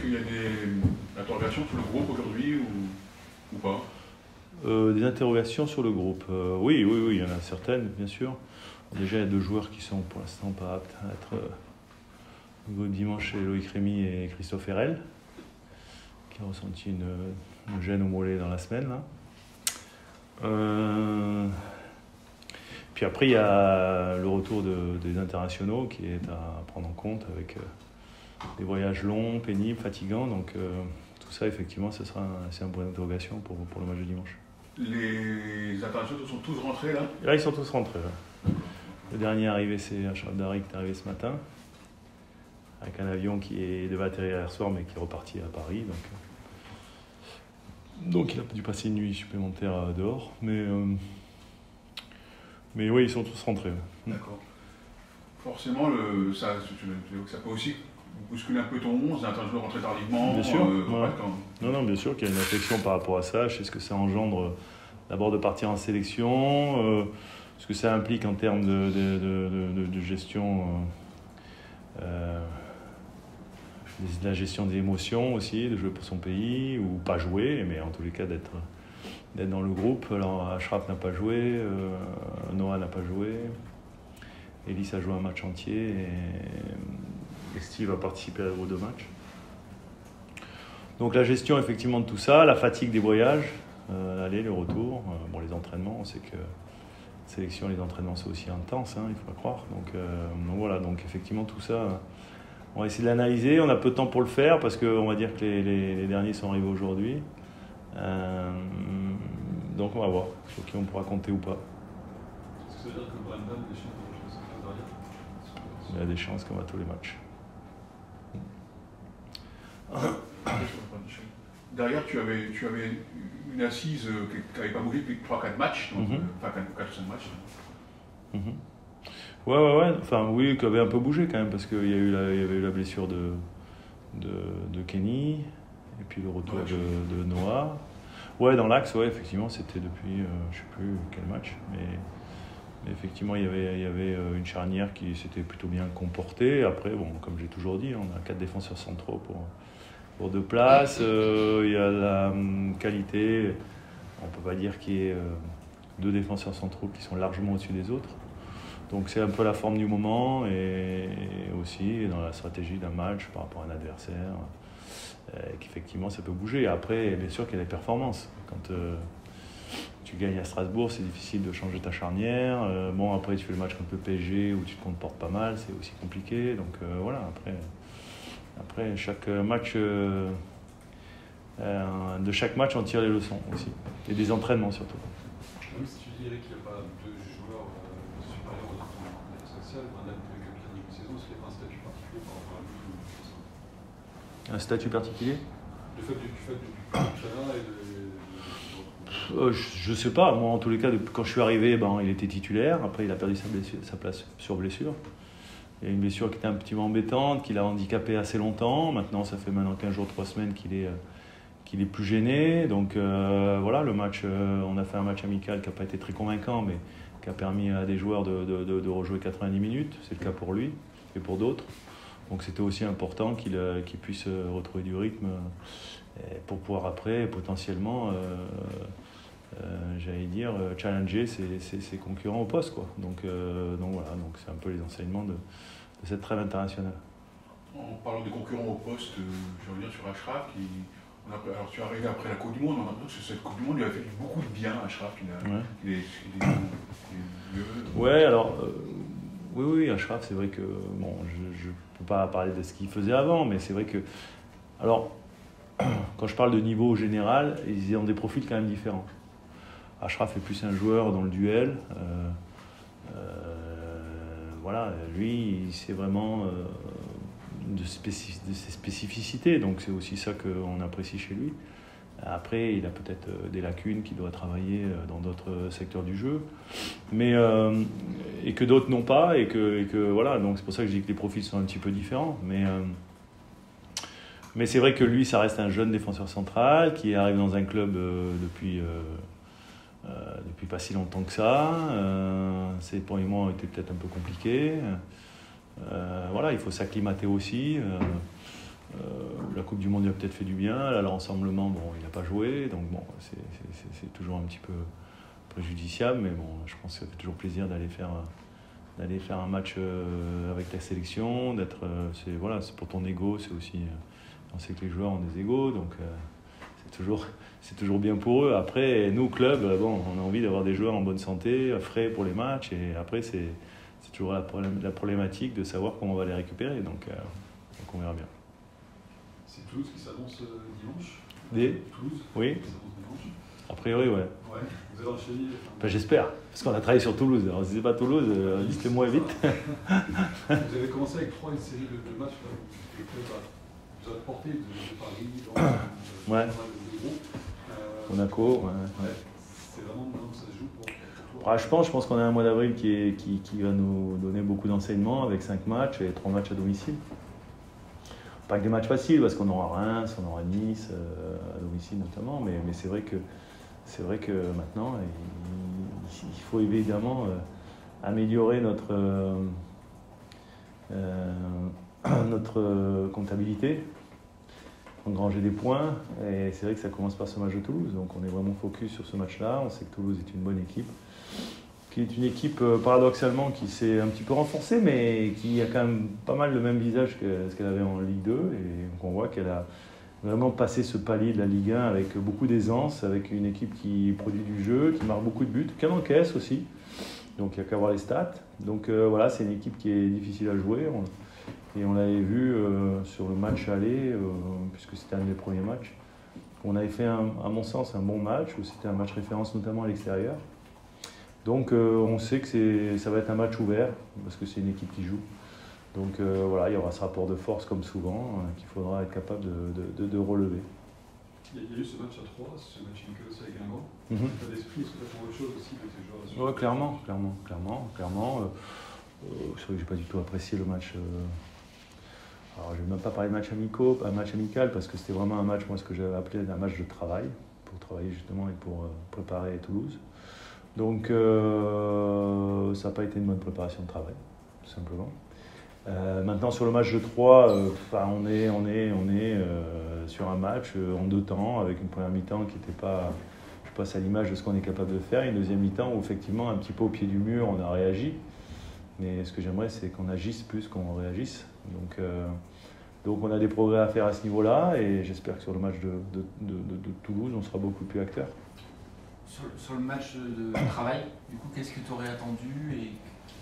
qu'il y a des interrogations sur le groupe aujourd'hui ou pas? Des interrogations sur le groupe. Oui, il y en a certaines, bien sûr. Déjà, il y a 2 joueurs qui sont pour l'instant pas aptes à être au niveau de dimanche, c'est Loïc Rémy et Christophe Herrel, qui ont ressenti une gêne au mollet dans la semaine. Là. Puis après, il y a le retour des internationaux qui est à prendre en compte avec des voyages longs, pénibles, fatigants. Donc tout ça, effectivement, c'est un point d'interrogation pour le match de dimanche. Les internationaux sont tous rentrés là? Là, ils sont tous rentrés. Là. Le dernier arrivé, c'est Achraf Dari qui est arrivé ce matin, avec un avion qui devait atterrir hier soir, mais qui est reparti à Paris. Donc il a dû passer une nuit supplémentaire dehors. Mais oui, ils sont tous rentrés. D'accord. Forcément, ça peut aussi bousculer un peu ton 11, l'international rentré tardivement. Bien sûr. Non, bien sûr qu'il y a une réflexion par rapport à ça. Je sais ce que ça engendre d'abord de partir en sélection, ce que ça implique en termes de gestion, de la gestion des émotions aussi, de jouer pour son pays ou pas jouer, mais en tous les cas d'être dans le groupe. Alors Achraf n'a pas joué, Noah n'a pas joué, Ellis a joué un match entier et Steve a participé aux 2 matchs. Donc la gestion effectivement de tout ça, la fatigue des voyages, l'aller, le retour, les entraînements, on sait que sélection, les entraînements c'est aussi intense, il faut pas croire. Donc voilà, donc effectivement tout ça, on va essayer de l'analyser. On a peu de temps pour le faire parce qu'on va dire que les derniers sont arrivés aujourd'hui. Donc on va voir sur qui on pourra compter ou pas. Est-ce que ça veut dire que Brandon a des chances de jouer cette phase derrière? Il a des chances comme à tous les matchs. Derrière, tu avais une assise qui n'avait pas bougé depuis 3-4 matchs, donc, enfin 4 ou 5 matchs. Ouais. Enfin, oui, qui avait un peu bougé quand même, parce qu'il y avait eu la blessure de Kenny, et puis le retour de Noah. Ouais, dans l'axe, ouais, effectivement, c'était depuis, je ne sais plus quel match, mais effectivement, il y avait une charnière qui s'était plutôt bien comportée. Après, bon, comme j'ai toujours dit, on a 4 défenseurs centraux pour 2 places. Il y a la qualité, on ne peut pas dire qu'il y ait 2 défenseurs centraux qui sont largement au-dessus des autres. Donc c'est un peu la forme du moment et aussi dans la stratégie d'un match par rapport à un adversaire, qu'effectivement ça peut bouger. Après, bien sûr qu'il y a des performances. Quand tu gagnes à Strasbourg, c'est difficile de changer ta charnière. Après tu fais le match contre le PSG où tu te comportes pas mal, c'est aussi compliqué. Donc voilà, après chaque match, de chaque match on tire les leçons aussi. Et des entraînements surtout. Même si tu dirais qu'il n'y a pas 2 joueurs supérieurs dans ton social, Brandon peut être capitaine de saison, est-ce qu'il n'y a pas un statut particulier par rapport à lui? Un statut particulier? Le fait du Chana et je sais pas, moi en tous les cas, quand je suis arrivé, il était titulaire, après il a perdu sa place sur blessure. Il y a une blessure qui était un petit peu embêtante, qui l'a handicapé assez longtemps. Maintenant, ça fait 15 jours, 3 semaines qu'il est plus gêné. Donc voilà, le match, on a fait un match amical qui n'a pas été très convaincant, mais qui a permis à des joueurs de rejouer 90 minutes. C'est le cas pour lui et pour d'autres. Donc c'était aussi important qu'il puisse retrouver du rythme pour pouvoir après potentiellement, challenger ses concurrents au poste, quoi. Donc voilà, donc c'est un peu les enseignements de cette trêve internationale. En parlant des concurrents au poste, je reviens sur Achraf. Alors tu es arrivé après la Coupe du Monde, on a l'impression que cette Coupe du Monde lui a fait beaucoup de bien à Achraf. Il est mieux. Ouais, alors oui, Achraf, c'est vrai que je ne peux pas parler de ce qu'il faisait avant, mais c'est vrai que, alors, quand je parle de niveau général, ils ont des profils quand même différents. Achraf est plus un joueur dans le duel. Voilà, lui, c'est vraiment de ses spécificités, donc c'est aussi ça qu'on apprécie chez lui. Après, il a peut-être des lacunes qu'il doit travailler dans d'autres secteurs du jeu, et que d'autres n'ont pas, et que voilà, donc c'est pour ça que je dis que les profils sont un petit peu différents. Mais c'est vrai que lui, ça reste un jeune défenseur central qui arrive dans un club depuis pas si longtemps que ça. Ses premiers mois ont été peut-être un peu compliqués. Voilà, il faut s'acclimater aussi. La Coupe du Monde lui a peut-être fait du bien. Là, le rassemblement, bon, il n'a pas joué. Donc, bon, c'est toujours un petit peu préjudiciable. Mais bon, je pense que ça fait toujours plaisir d'aller faire un match avec ta sélection. C'est pour ton ego. C'est aussi, on sait que les joueurs ont des égos. Donc, c'est toujours bien pour eux. Après, nous, club, on a envie d'avoir des joueurs en bonne santé, frais pour les matchs. Et après, c'est toujours la problématique de savoir comment on va les récupérer. Donc on verra bien. C'est Toulouse qui s'annonce dimanche. Toulouse Oui. Qui s'annonce dimanche. A priori, ouais. Ouais. Vous allez enchaîner. J'espère, parce qu'on a travaillé sur Toulouse. Alors si c'est pas Toulouse, dites-le-moi vite. Vous avez commencé avec une série de matchs là, vous avez porté de Paris, ouais. de groupe. Monaco, ouais. C'est vraiment maintenant que ça se joue pour toi. Je pense qu'on a un mois d'avril qui va nous donner beaucoup d'enseignements avec 5 matchs et 3 matchs à domicile. Pas que des matchs faciles, parce qu'on aura Reims, on aura Nice, à domicile notamment, mais c'est vrai que maintenant, il faut évidemment améliorer notre comptabilité, engranger des points, et c'est vrai que ça commence par ce match de Toulouse, donc on est vraiment focus sur ce match-là. On sait que Toulouse est une bonne équipe, qui est une équipe paradoxalement qui s'est un petit peu renforcée, mais qui a quand même pas mal le même visage que ce qu'elle avait en Ligue 2, et donc on voit qu'elle a vraiment passé ce palier de la Ligue 1 avec beaucoup d'aisance, avec une équipe qui produit du jeu, qui marque beaucoup de buts, qui encaisse aussi, donc il n'y a qu'à voir les stats. Donc voilà, c'est une équipe qui est difficile à jouer, et on l'avait vu sur le match aller, puisque c'était un des premiers matchs. On avait fait, à mon sens, un bon match, où c'était un match référence notamment à l'extérieur. Donc on sait que ça va être un match ouvert, parce que c'est une équipe qui joue. Donc voilà, il y aura ce rapport de force comme souvent, qu'il faudra être capable de relever. Il y a eu ce match à 3, ce match amical aussi avec Guingamp. T'as d'esprit, est-ce que tu as autre chose aussi de tes joueurs? Ouais, clairement. C'est vrai que j'ai pas du tout apprécié le match. Alors je vais même pas parler de match amical, parce que c'était vraiment un match, moi ce que j'avais appelé un match de travail, pour travailler justement et pour préparer Toulouse. Donc ça n'a pas été une bonne préparation de travail, tout simplement. Maintenant sur le match de 3, on est sur un match en 2 temps, avec une première mi-temps qui n'était pas, je passe à l'image de ce qu'on est capable de faire, et une deuxième mi-temps où effectivement un petit peu au pied du mur on a réagi, mais ce que j'aimerais c'est qu'on agisse plus qu'on réagisse. Donc on a des progrès à faire à ce niveau-là, et j'espère que sur le match de Toulouse on sera beaucoup plus acteurs. Sur le match de travail, du coup, qu'est-ce que tu aurais attendu et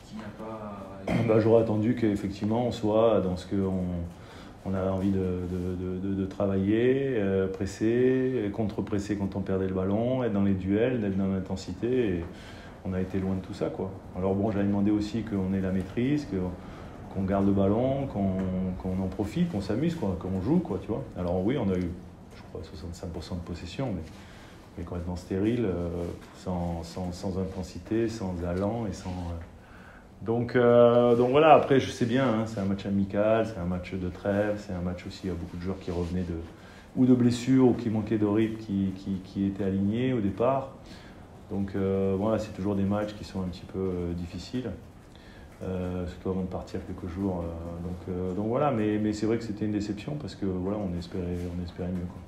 qui n'a pas... J'aurais attendu qu'effectivement on soit dans ce qu'on a envie de travailler, presser, contre-presser quand on perdait le ballon, être dans les duels, être dans l'intensité, et on a été loin de tout ça, quoi. Alors bon, j'avais demandé aussi qu'on ait la maîtrise, qu'on garde le ballon, qu'on en profite, qu'on s'amuse, quoi, qu'on joue, quoi, tu vois. Alors oui, on a eu, je crois, 65% de possession, mais complètement stérile, sans intensité, sans allant et sans... Donc voilà, après je sais bien, c'est un match amical, c'est un match de trêve, c'est un match aussi, il y a beaucoup de joueurs qui revenaient ou de blessures ou qui manquaient de rythme, qui étaient alignés au départ. Donc voilà, c'est toujours des matchs qui sont un petit peu difficiles, surtout avant de partir quelques jours. Donc voilà, mais c'est vrai que c'était une déception, parce que voilà, on espérait mieux, quoi.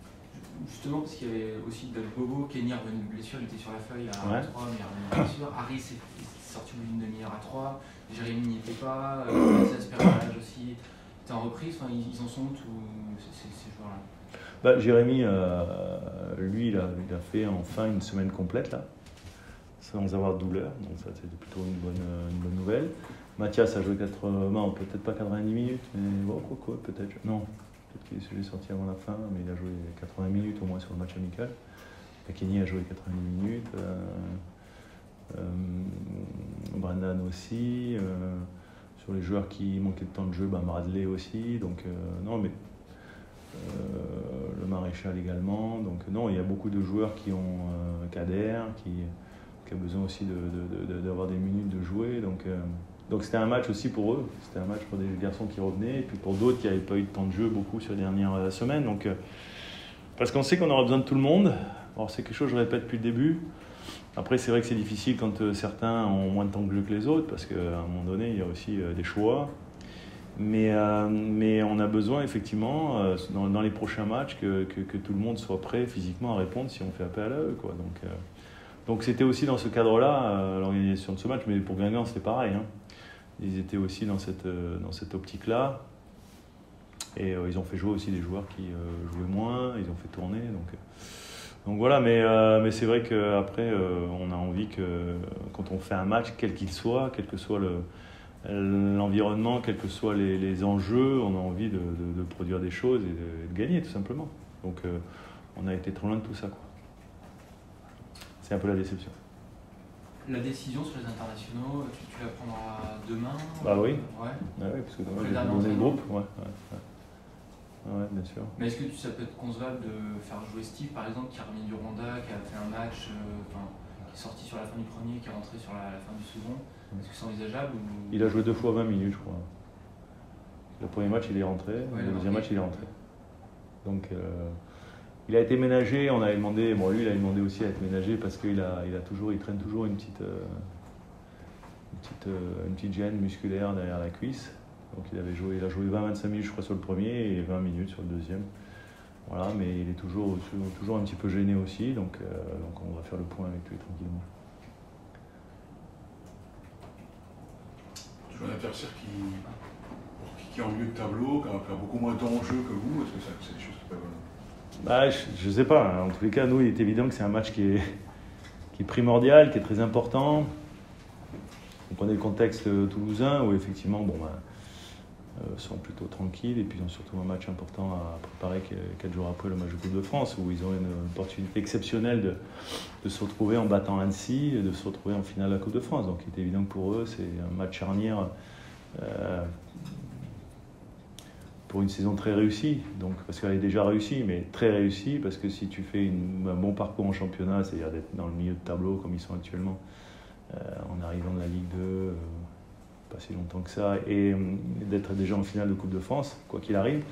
Justement, parce qu'il y avait aussi Del Bobo, Kenny revenu de blessure, il était sur la feuille à 3, mais il est revenu de blessure. Harris est sorti au bout d'une demi-heure à 3, Jérémy n'y était pas, Asperage aussi était en reprise. Enfin, ils en sont tous ces joueurs-là? Jérémy, lui, il a fait enfin une semaine complète là, sans avoir de douleur, donc ça c'était plutôt une bonne nouvelle. Mathias a joué peut-être pas 90 minutes, mais bon, quoi, peut-être. Non. Peut-être qu'il est sorti avant la fin, mais il a joué 80 minutes au moins sur le match amical. Kenny a joué 90 minutes. Brendan aussi. Sur les joueurs qui manquaient de temps de jeu, Bradley aussi. Donc non, mais le Maréchal également. Donc non, il y a beaucoup de joueurs qui ont Kader, qui a besoin aussi d'avoir des minutes de jouer. Donc c'était un match aussi pour eux, c'était un match pour des garçons qui revenaient, et puis pour d'autres qui n'avaient pas eu de temps de jeu beaucoup sur les dernières semaines. Donc, parce qu'on sait qu'on aura besoin de tout le monde. Alors c'est quelque chose que je répète depuis le début. Après c'est vrai que c'est difficile quand certains ont moins de temps de jeu que les autres, parce qu'à un moment donné il y a aussi des choix. Mais on a besoin effectivement, dans les prochains matchs, que tout le monde soit prêt physiquement à répondre si on fait appel à eux, quoi. Donc c'était aussi dans ce cadre-là l'organisation de ce match, mais pour Guingamp c'était pareil, hein. Ils étaient aussi dans cette optique-là. Et ils ont fait jouer aussi des joueurs qui jouaient moins, ils ont fait tourner. Donc voilà, mais c'est vrai qu'après, on a envie que quand on fait un match, quel qu'il soit, quel que soit l'environnement, quels que soient les enjeux, on a envie de produire des choses et de gagner tout simplement. Donc on a été trop loin de tout ça, quoi. C'est un peu la déception. La décision sur les internationaux, tu la prendras demain? Bah oui. Ouais. Ah oui, parce que Donc, j'ai donné le groupe. Ouais, bien sûr. Mais est-ce que ça peut être concevable de faire jouer Steve, par exemple, qui est revenu du Rwanda, qui a fait un match, qui est sorti sur la fin du premier, qui est rentré sur la fin du second? Est-ce que c'est envisageable ou... Il a joué 2 fois 20 minutes, je crois. Le premier match, il est rentré. Ouais, le deuxième match, il est rentré. Donc, il a été ménagé. On avait demandé, lui, il a demandé aussi à être ménagé parce qu'il il traîne toujours une petite gêne musculaire derrière la cuisse. Donc, il a joué 20-25 minutes, je crois, sur le premier et 20 minutes sur le deuxième. Voilà, mais il est toujours un petit peu gêné aussi. Donc on va faire le point avec lui tranquillement. Tu as un adversaire qui est en milieu de tableau, qui a beaucoup moins d'enjeux que vous. Est-ce que c'est des choses qui peuvent... Je ne sais pas. En tous les cas, nous, il est évident que c'est un match qui est primordial, qui est très important. On connaît le contexte toulousain où effectivement, sont plutôt tranquilles et puis ils ont surtout un match important à préparer 4 jours après le match de Coupe de France où ils ont une opportunité exceptionnelle de se retrouver en battant Annecy et de se retrouver en finale de la Coupe de France. Donc il est évident que pour eux, c'est un match charnière pour une saison très réussie. Donc, parce qu'elle est déjà réussie, mais très réussie parce que si tu fais un bon parcours en championnat, c'est-à-dire d'être dans le milieu de tableau comme ils sont actuellement, en arrivant de la Ligue 2, pas si longtemps que ça, et d'être déjà en finale de Coupe de France, quoi qu'il arrive.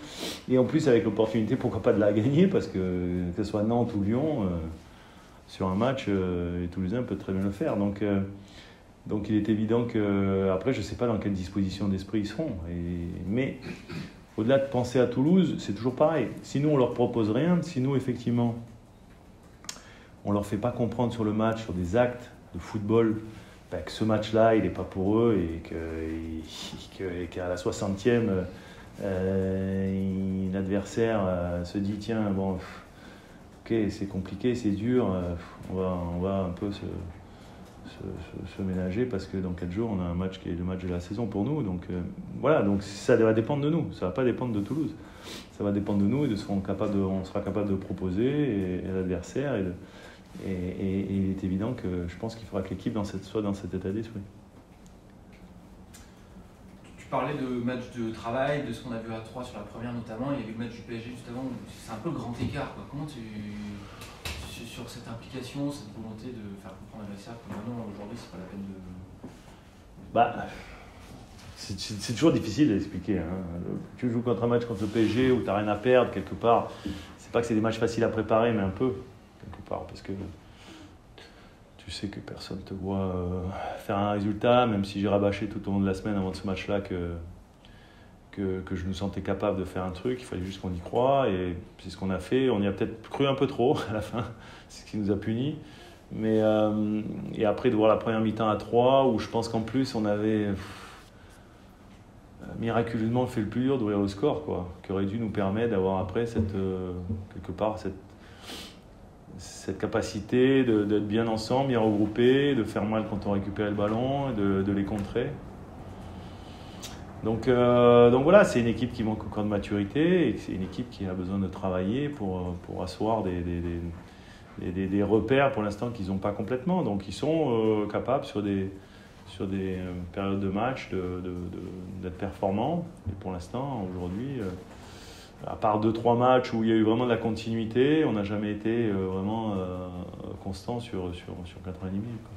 Et en plus, avec l'opportunité, pourquoi pas de la gagner, parce que ce soit Nantes ou Lyon, sur un match, les Toulousains peuvent très bien le faire. Donc il est évident que, après, je ne sais pas dans quelle disposition d'esprit ils seront. Mais au-delà de penser à Toulouse, c'est toujours pareil. Si nous, on ne leur propose rien, si nous, effectivement, on ne leur fait pas comprendre sur le match, sur des actes de football, que ce match-là, il n'est pas pour eux et qu'à la 60e, l'adversaire se dit tiens, bon, ok, c'est compliqué, c'est dur, on va un peu se ménager parce que dans 4 jours, on a un match qui est le match de la saison pour nous. Donc voilà, donc ça va dépendre de nous, ça ne va pas dépendre de Toulouse. Ça va dépendre de nous et on sera capable de proposer à l'adversaire. Et il est évident que je pense qu'il faudra que l'équipe soit dans cet état d'esprit. Tu parlais de match de travail, de ce qu'on a vu à 3 sur la première notamment, il y avait le match du PSG juste avant, c'est un peu le grand écart, quoi. Comment sur cette implication, cette volonté de faire comprendre à l'adversaire que maintenant, aujourd'hui, c'est pas la peine de... C'est toujours difficile d'expliquer, hein. Tu joues contre un match contre le PSG où tu n'as rien à perdre quelque part. C'est pas que c'est des matchs faciles à préparer, mais un peu. Parce que tu sais que personne ne te voit faire un résultat, même si j'ai rabâché tout au long de la semaine avant ce match-là que je nous sentais capable de faire un truc, il fallait juste qu'on y croie, et c'est ce qu'on a fait. On y a peut-être cru un peu trop à la fin, c'est ce qui nous a punis. Mais, et après de voir la première mi-temps à 3, où je pense qu'en plus on avait miraculeusement fait le plus dur d'ouvrir le score, quoi, qui aurait dû nous permettre d'avoir après quelque part cette capacité d'être bien ensemble, bien regroupés, de faire mal quand on récupérait le ballon, de les contrer. Donc voilà, c'est une équipe qui manque encore de maturité et c'est une équipe qui a besoin de travailler pour asseoir des repères pour l'instant qu'ils n'ont pas complètement. Donc ils sont capables sur des périodes de match d'être performants. Et pour l'instant, aujourd'hui, à part 2-3 matchs où il y a eu vraiment de la continuité, on n'a jamais été vraiment constant sur 90 minutes, quoi.